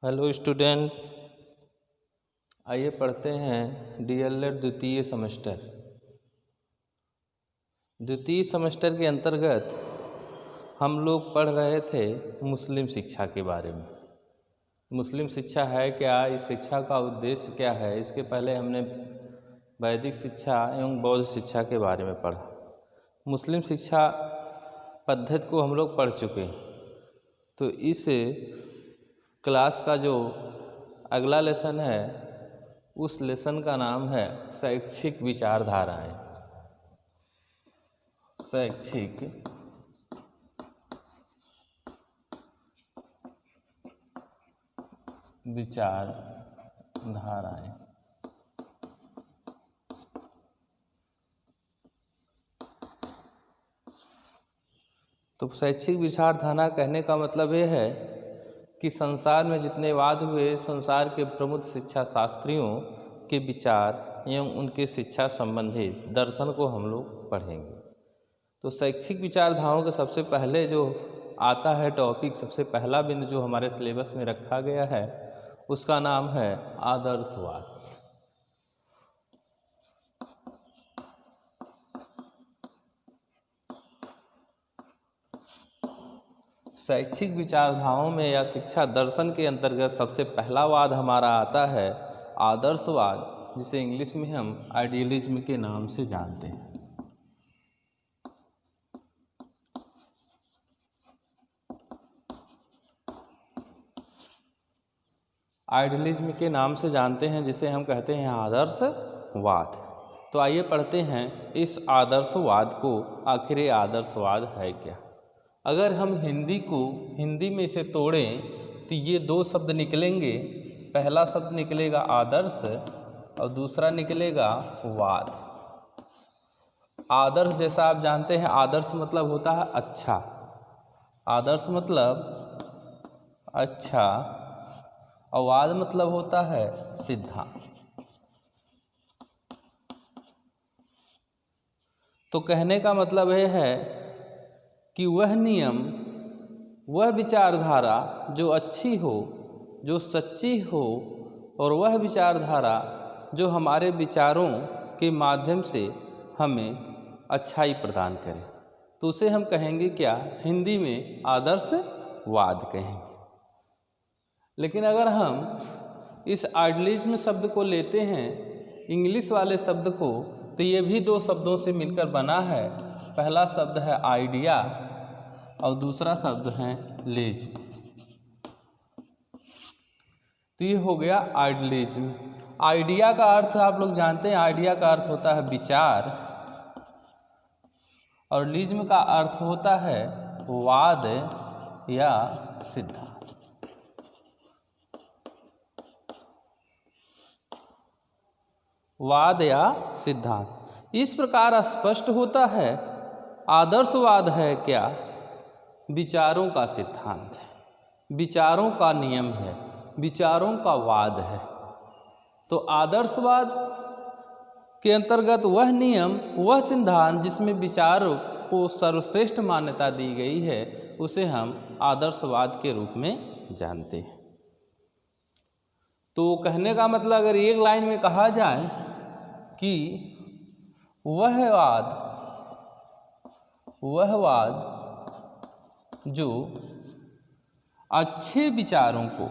Hello student, आइए पढ़ते हैं डीएलएड द्वितीय सेमेस्टर। द्वितीय सेमेस्टर के अंतर्गत हम लोग पढ़ रहे थे मुस्लिम शिक्षा के बारे में। मुस्लिम शिक्षा है क्या, इस शिक्षा का उद्देश्य क्या है। इसके पहले हमने वैदिक शिक्षा एवं बौद्ध शिक्षा के बारे में पढ़ा। मुस्लिम शिक्षा पद्धति को हम लोग पढ़ चुके हैं। तो इस क्लास का जो अगला लेसन है उस लेसन का नाम है शैक्षिक विचारधाराएं। शैक्षिक विचारधाराएं। तो शैक्षिक विचारधारा कहने का मतलब ये है कि संसार में जितने वाद हुए, संसार के प्रमुख शिक्षा शास्त्रियों के विचार एवं उनके शिक्षा संबंधी दर्शन को हम लोग पढ़ेंगे। तो शैक्षिक विचारधाराओं के सबसे पहले जो आता है टॉपिक, सबसे पहला बिंदु जो हमारे सिलेबस में रखा गया है उसका नाम है आदर्शवाद। शैक्षिक विचारधाराओं में या शिक्षा दर्शन के अंतर्गत सबसे पहला वाद हमारा आता है आदर्शवाद, जिसे इंग्लिश में हम आइडियलिज्म के नाम से जानते हैं। आइडियलिज्म के नाम से जानते हैं, जिसे हम कहते हैं आदर्शवाद। तो आइए पढ़ते हैं इस आदर्शवाद को। आखिर ये आदर्शवाद है क्या। अगर हम हिंदी में इसे तोड़ें तो ये दो शब्द निकलेंगे। पहला शब्द निकलेगा आदर्श और दूसरा निकलेगा वाद। आदर्श जैसा आप जानते हैं, आदर्श मतलब होता है अच्छा। आदर्श मतलब अच्छा और वाद मतलब होता है सिद्धांत। तो कहने का मतलब यह है कि वह नियम, वह विचारधारा जो अच्छी हो, जो सच्ची हो, और वह विचारधारा जो हमारे विचारों के माध्यम से हमें अच्छाई प्रदान करे, तो उसे हम कहेंगे क्या, हिंदी में आदर्शवाद कहेंगे। लेकिन अगर हम इस आइडियलिज्म शब्द को लेते हैं, इंग्लिश वाले शब्द को, तो ये भी दो शब्दों से मिलकर बना है। पहला शब्द है आइडिया और दूसरा शब्द है लिज्म। तो ये हो गया आइडियलिज्म। आइडिया का अर्थ आप लोग जानते हैं, आइडिया का अर्थ होता है विचार, और लिज्म का अर्थ होता है वाद या सिद्धांत। वाद या सिद्धांत। इस प्रकार स्पष्ट होता है आदर्शवाद है क्या, विचारों का सिद्धांत है, विचारों का नियम है, विचारों का वाद है। तो आदर्शवाद के अंतर्गत वह नियम, वह सिद्धांत जिसमें विचारों को सर्वश्रेष्ठ मान्यता दी गई है, उसे हम आदर्शवाद के रूप में जानते हैं। तो कहने का मतलब अगर एक लाइन में कहा जाए कि वह वाद जो अच्छे विचारों को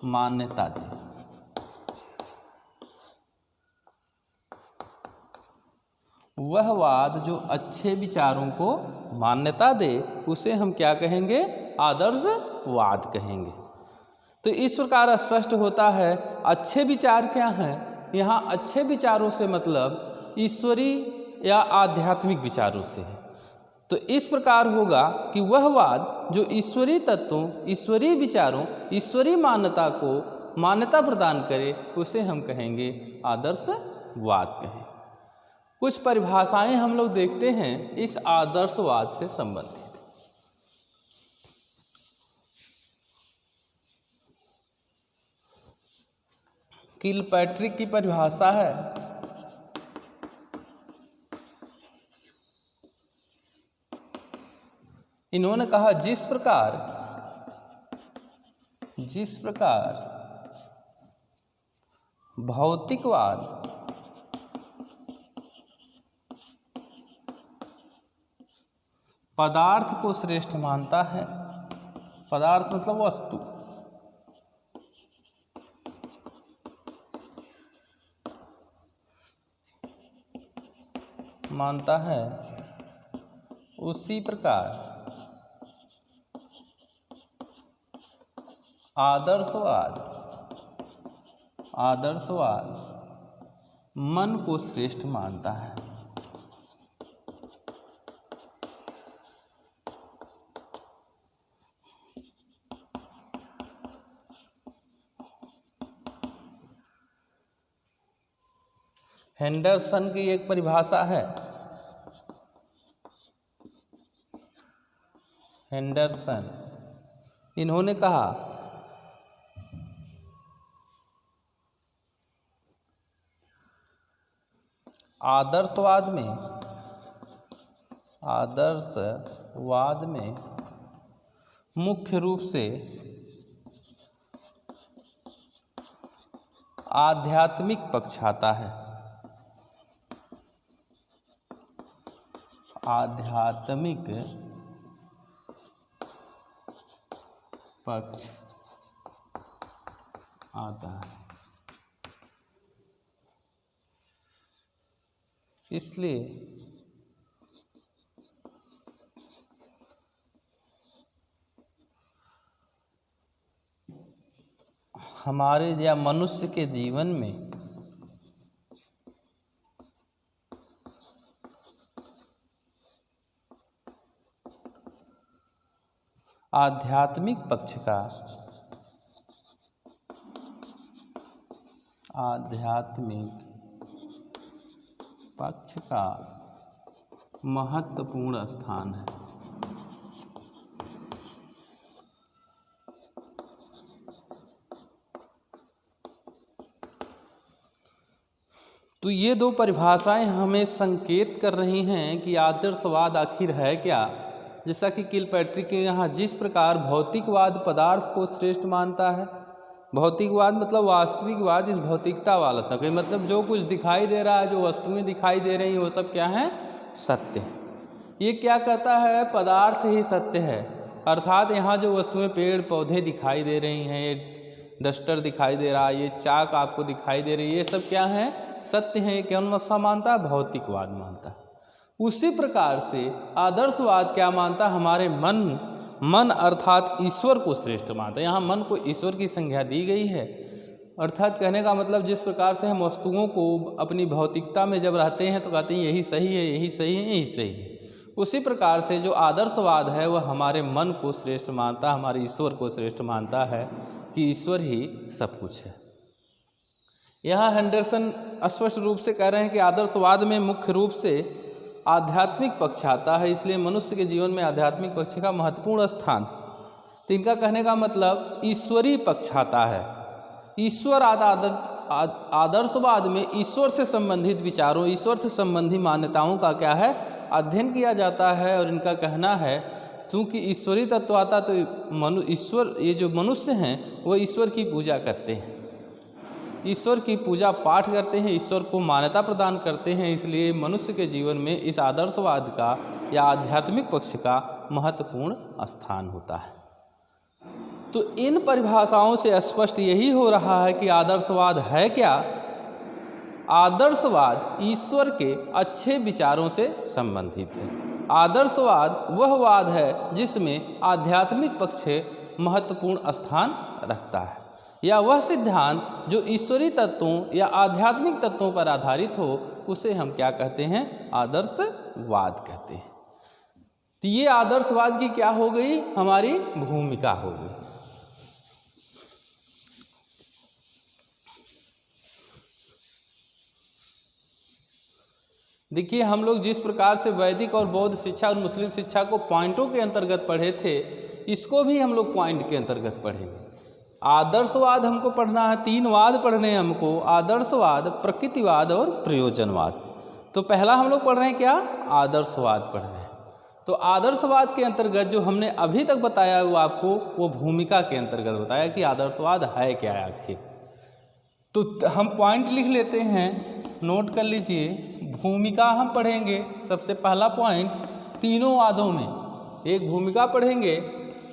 मान्यता दे, वह वाद जो अच्छे विचारों को मान्यता दे, उसे हम क्या कहेंगे, आदर्शवाद कहेंगे। तो इस प्रकार स्पष्ट होता है अच्छे विचार क्या हैं। यहाँ अच्छे विचारों से मतलब ईश्वरीय या आध्यात्मिक विचारों से है। तो इस प्रकार होगा कि वह वाद जो ईश्वरीय तत्वों, ईश्वरीय विचारों, ईश्वरीय मान्यता को मान्यता प्रदान करे, उसे हम कहेंगे आदर्शवाद कहें। कुछ परिभाषाएं हम लोग देखते हैं इस आदर्शवाद से संबंधित। किलपैट्रिक की परिभाषा है इन्होंने कहा जिस प्रकार भौतिकवाद पदार्थ को श्रेष्ठ मानता है, पदार्थ मतलब वस्तु, मानता है, उसी प्रकार आदर्शवाद मन को श्रेष्ठ मानता है। हेंडरसन की एक परिभाषा है, हेंडरसन, इन्होंने कहा आदर्शवाद में मुख्य रूप से आध्यात्मिक पक्ष आता है, आध्यात्मिक पक्ष आता है। इसलिए हमारे या मनुष्य के जीवन में आध्यात्मिक पक्ष का महत्वपूर्ण स्थान है। तो ये दो परिभाषाएं हमें संकेत कर रही हैं कि आदर्शवाद आखिर है क्या। जैसा कि किलपैट्रिक के यहाँ जिस प्रकार भौतिकवाद पदार्थ को श्रेष्ठ मानता है, भौतिकवाद मतलब वास्तविकवाद, इस भौतिकता वाला सब, मतलब जो कुछ दिखाई दे रहा है, जो वस्तुएं दिखाई दे रही हैं, वो सब क्या है, सत्य है। ये क्या कहता है, पदार्थ ही सत्य है, अर्थात यहाँ जो वस्तुएं पेड़ पौधे दिखाई दे रही हैं, ये डस्टर दिखाई दे रहा है, ये चाक आपको दिखाई दे रही है, ये सब क्या है, सत्य है। कौन सा मानता है, भौतिकवाद मानता है। उसी प्रकार से आदर्शवाद क्या मानता है, हमारे मन अर्थात ईश्वर को श्रेष्ठ मानता है। यहाँ मन को ईश्वर की संज्ञा दी गई है, अर्थात कहने का मतलब जिस प्रकार से हम वस्तुओं को अपनी भौतिकता में जब रहते हैं तो कहते हैं यही सही है, यही सही है, यही सही है, उसी प्रकार से जो आदर्शवाद है वह हमारे मन को श्रेष्ठ मानता है, हमारे ईश्वर को श्रेष्ठ मानता है कि ईश्वर ही सब कुछ है। यहाँ हेंडरसन स्पष्ट रूप से कह रहे हैं कि आदर्शवाद में मुख्य रूप से आध्यात्मिक पक्ष आता है, इसलिए मनुष्य के जीवन में आध्यात्मिक पक्ष का महत्वपूर्ण स्थान। तो इनका कहने का मतलब ईश्वरीय पक्ष आता है। ईश्वर आदर्शवाद में ईश्वर से संबंधित विचारों, ईश्वर से संबंधी मान्यताओं का क्या है, अध्ययन किया जाता है। और इनका कहना है क्योंकि ईश्वरीय तत्व आता तो ईश्वर, ये जो मनुष्य हैं वो ईश्वर की पूजा करते हैं, ईश्वर की पूजा पाठ करते हैं, ईश्वर को मान्यता प्रदान करते हैं, इसलिए मनुष्य के जीवन में इस आदर्शवाद का या आध्यात्मिक पक्ष का महत्वपूर्ण स्थान होता है। तो इन परिभाषाओं से स्पष्ट यही हो रहा है कि आदर्शवाद है क्या। आदर्शवाद ईश्वर के अच्छे विचारों से संबंधित है। आदर्शवाद वह वाद है जिसमें आध्यात्मिक पक्ष महत्वपूर्ण स्थान रखता है, या वह सिद्धांत जो ईश्वरीय तत्वों या आध्यात्मिक तत्वों पर आधारित हो उसे हम क्या कहते हैं, आदर्शवाद कहते हैं। तो ये आदर्शवाद की क्या हो गई, हमारी भूमिका हो गई। देखिए, हम लोग जिस प्रकार से वैदिक और बौद्ध शिक्षा और मुस्लिम शिक्षा को पॉइंटों के अंतर्गत पढ़े थे, इसको भी हम लोग पॉइंट के अंतर्गत पढ़ेंगे। आदर्शवाद हमको पढ़ना है, 3 वाद पढ़ने हैं हमको, आदर्शवाद, प्रकृतिवाद और प्रयोजनवाद। तो पहला हम लोग पढ़ रहे हैं क्या, आदर्शवाद पढ़ रहे हैं। तो आदर्शवाद के अंतर्गत जो हमने अभी तक बताया वो आपको वो भूमिका के अंतर्गत बताया कि आदर्शवाद है क्या है आखिर। तो हम पॉइंट लिख लेते हैं, नोट कर लीजिए। भूमिका हम पढ़ेंगे सबसे पहला पॉइंट तीनों वादों में। एक भूमिका पढ़ेंगे,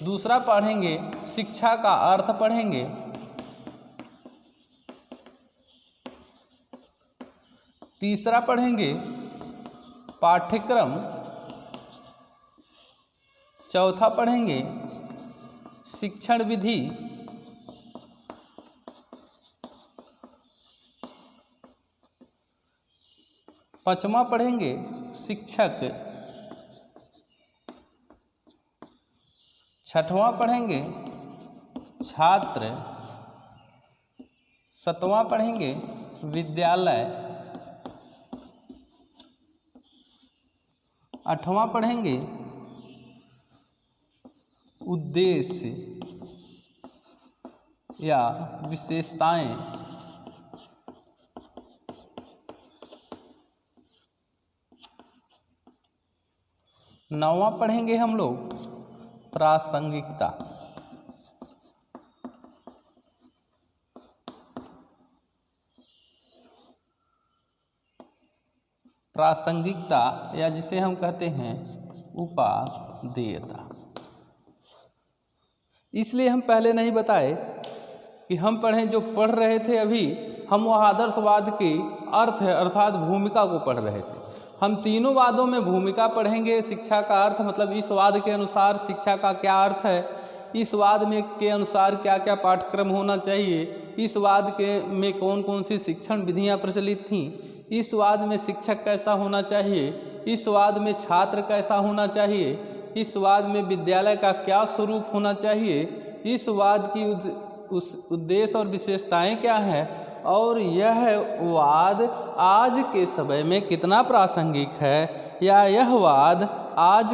दूसरा पढ़ेंगे शिक्षा का अर्थ पढ़ेंगे, तीसरा पढ़ेंगे पाठ्यक्रम, चौथा पढ़ेंगे शिक्षण विधि, पांचवा पढ़ेंगे शिक्षक, छठवां पढ़ेंगे छात्र, सातवां पढ़ेंगे विद्यालय, आठवां पढ़ेंगे उद्देश्य या विशेषताएं, नौवां पढ़ेंगे हम लोग प्रासंगिकता, प्रासंगिकता या जिसे हम कहते हैं उपादेयता। इसलिए हम पहले नहीं बताए कि हम पढ़ें, जो पढ़ रहे थे अभी हम वह आदर्शवाद की अर्थ है अर्थात भूमिका को पढ़ रहे थे। हम तीनों वादों में भूमिका पढ़ेंगे, शिक्षा का अर्थ मतलब इस वाद के अनुसार शिक्षा का क्या अर्थ है, इस वाद में के अनुसार क्या क्या पाठ्यक्रम होना चाहिए, इस वाद के में कौन कौन सी शिक्षण विधियां प्रचलित थीं, इस वाद में शिक्षक कैसा होना चाहिए, इस वाद में छात्र कैसा होना चाहिए, इस वाद में विद्यालय का क्या स्वरूप होना चाहिए, इस वाद की उस उद्देश्य और विशेषताएं क्या है, और यह वाद आज के समय में कितना प्रासंगिक है, या यह वाद आज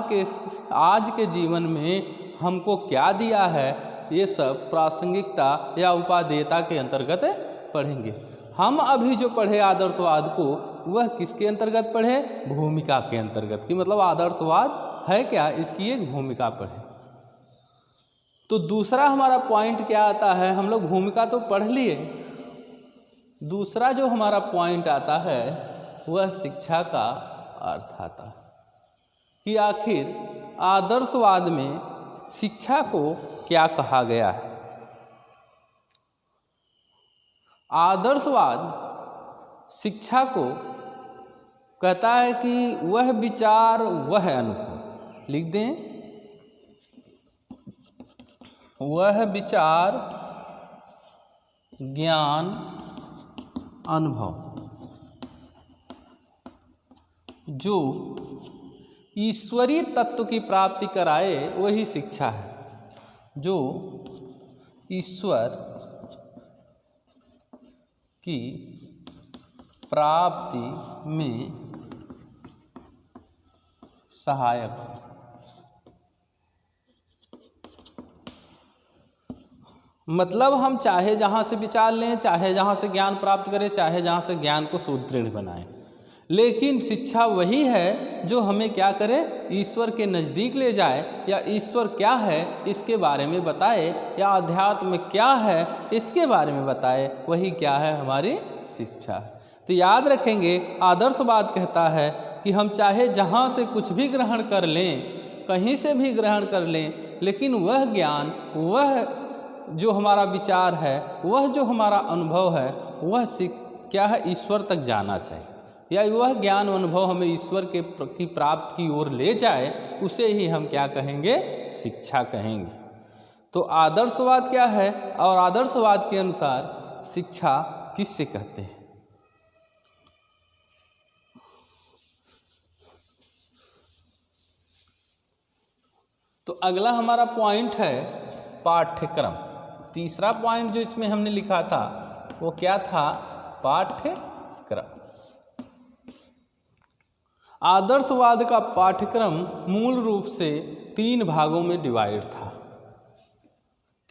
के जीवन में हमको क्या दिया है, ये सब प्रासंगिकता या उपादेयता के अंतर्गत पढ़ेंगे। हम अभी जो पढ़े आदर्शवाद को वह किसके अंतर्गत पढ़े, भूमिका के अंतर्गत, कि मतलब आदर्शवाद है क्या, इसकी एक भूमिका पढ़े। तो दूसरा हमारा पॉइंट क्या आता है, हम लोग भूमिका तो पढ़ लिए, दूसरा जो हमारा पॉइंट आता है वह शिक्षा का अर्थ आता है कि आखिर आदर्शवाद में शिक्षा को क्या कहा गया है। आदर्शवाद शिक्षा को कहता है कि वह विचार वह अनुभव, लिख दें, वह विचार ज्ञान अनुभव जो ईश्वरीय तत्व की प्राप्ति कराए वही शिक्षा है, जो ईश्वर की प्राप्ति में सहायक। मतलब हम चाहे जहाँ से विचार लें, चाहे जहाँ से ज्ञान प्राप्त करें, चाहे जहाँ से ज्ञान को सुदृढ़ बनाएं, लेकिन शिक्षा वही है जो हमें क्या करे, ईश्वर के नज़दीक ले जाए, या ईश्वर क्या है इसके बारे में बताए, या अध्यात्म क्या है इसके बारे में बताए, वही क्या है, हमारी शिक्षा है। तो याद रखेंगे आदर्शवाद कहता है कि हम चाहे जहाँ से कुछ भी ग्रहण कर लें, कहीं से भी ग्रहण कर लें, लेकिन वह ज्ञान, वह जो हमारा विचार है, वह जो हमारा अनुभव है, वह क्या है, ईश्वर तक जाना चाहिए, या वह ज्ञान अनुभव हमें ईश्वर की प्राप्ति की ओर ले जाए, उसे ही हम क्या कहेंगे, शिक्षा कहेंगे। तो आदर्शवाद क्या है और आदर्शवाद के अनुसार शिक्षा किससे कहते हैं। तो अगला हमारा पॉइंट है पाठ्यक्रम। तीसरा पॉइंट जो इसमें हमने लिखा था वो क्या था, पाठ्यक्रम। आदर्शवाद का पाठ्यक्रम मूल रूप से 3 भागों में डिवाइड था।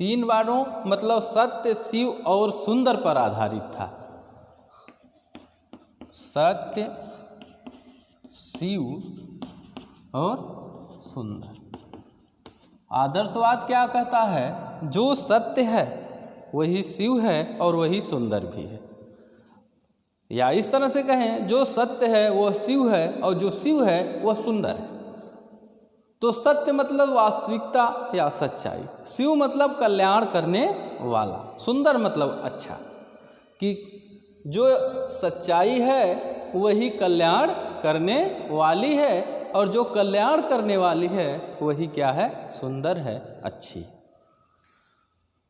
3 भागों मतलब सत्य, शिव और सुंदर पर आधारित था। सत्य, शिव और सुंदर। आदर्शवाद क्या कहता है? जो सत्य है वही शिव है और वही सुंदर भी है। या इस तरह से कहें, जो सत्य है वह शिव है और जो शिव है वह सुंदर है। तो सत्य मतलब वास्तविकता या सच्चाई, शिव मतलब कल्याण करने वाला, सुंदर मतलब अच्छा। कि जो सच्चाई है वही कल्याण करने वाली है और जो कल्याण करने वाली है वही क्या है? सुंदर है, अच्छी।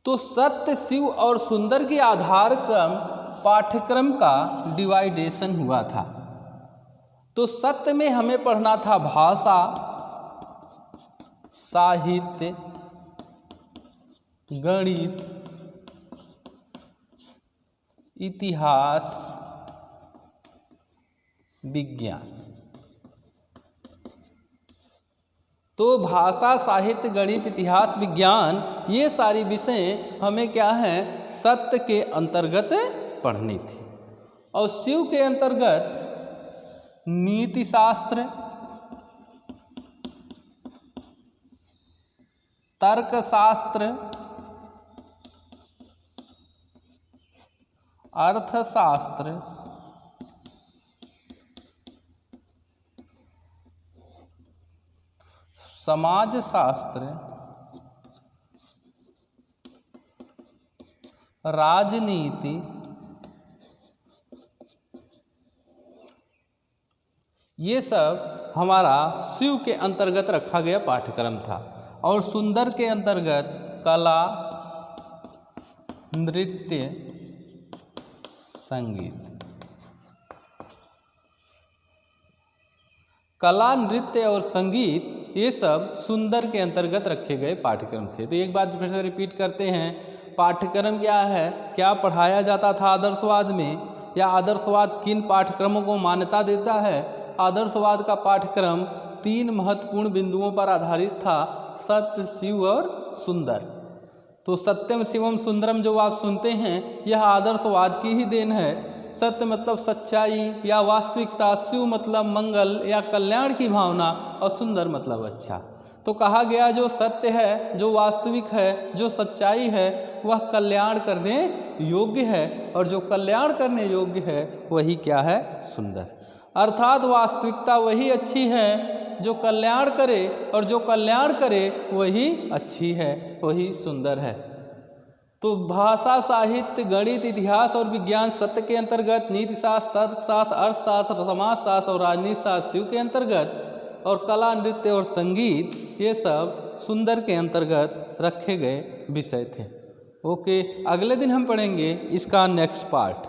तो सत्य, शिव और सुंदर के आधार क्रम पाठ्यक्रम का डिवाइडेशन हुआ था। तो सत्य में हमें पढ़ना था भाषा, साहित्य, गणित, इतिहास, विज्ञान। तो भाषा, साहित्य, गणित, इतिहास, विज्ञान ये सारी विषय हमें क्या हैं? सत्य के अंतर्गत पढ़नी थी। और शिव के अंतर्गत नीति शास्त्र, तर्कशास्त्र, अर्थशास्त्र, समाजशास्त्र, राजनीति, ये सब हमारा शिव के अंतर्गत रखा गया पाठ्यक्रम था। और सुंदर के अंतर्गत कला, नृत्य, संगीत। कला, नृत्य और संगीत ये सब सुंदर के अंतर्गत रखे गए पाठ्यक्रम थे। तो एक बात फिर से रिपीट करते हैं, पाठ्यक्रम क्या है, क्या पढ़ाया जाता था आदर्शवाद में, या आदर्शवाद किन पाठ्यक्रमों को मान्यता देता है। आदर्शवाद का पाठ्यक्रम 3 महत्वपूर्ण बिंदुओं पर आधारित था, सत्य, शिव और सुंदर। तो सत्यम शिवम सुंदरम जो आप सुनते हैं यह आदर्शवाद की ही देन है। सत्य मतलब सच्चाई या वास्तविकता, शिव मतलब मंगल या कल्याण की भावना और सुंदर मतलब अच्छा। तो कहा गया जो सत्य है, जो वास्तविक है, जो सच्चाई है वह कल्याण करने योग्य है और जो कल्याण करने योग्य है वही क्या है? सुंदर। अर्थात वास्तविकता वही अच्छी है जो कल्याण करे और जो कल्याण करे वही अच्छी है, वही सुंदर है। तो भाषा, साहित्य, गणित, इतिहास और विज्ञान सत्य के अंतर्गत, नीति शास्त्र, तर्कशास्त्र, अर्थशास्त्र, समाजशास्त्र और राजनीति शास्त्र शिव के अंतर्गत, और कला, नृत्य और संगीत ये सब सुंदर के अंतर्गत रखे गए विषय थे। ओके, अगले दिन हम पढ़ेंगे इसका नेक्स्ट पार्ट।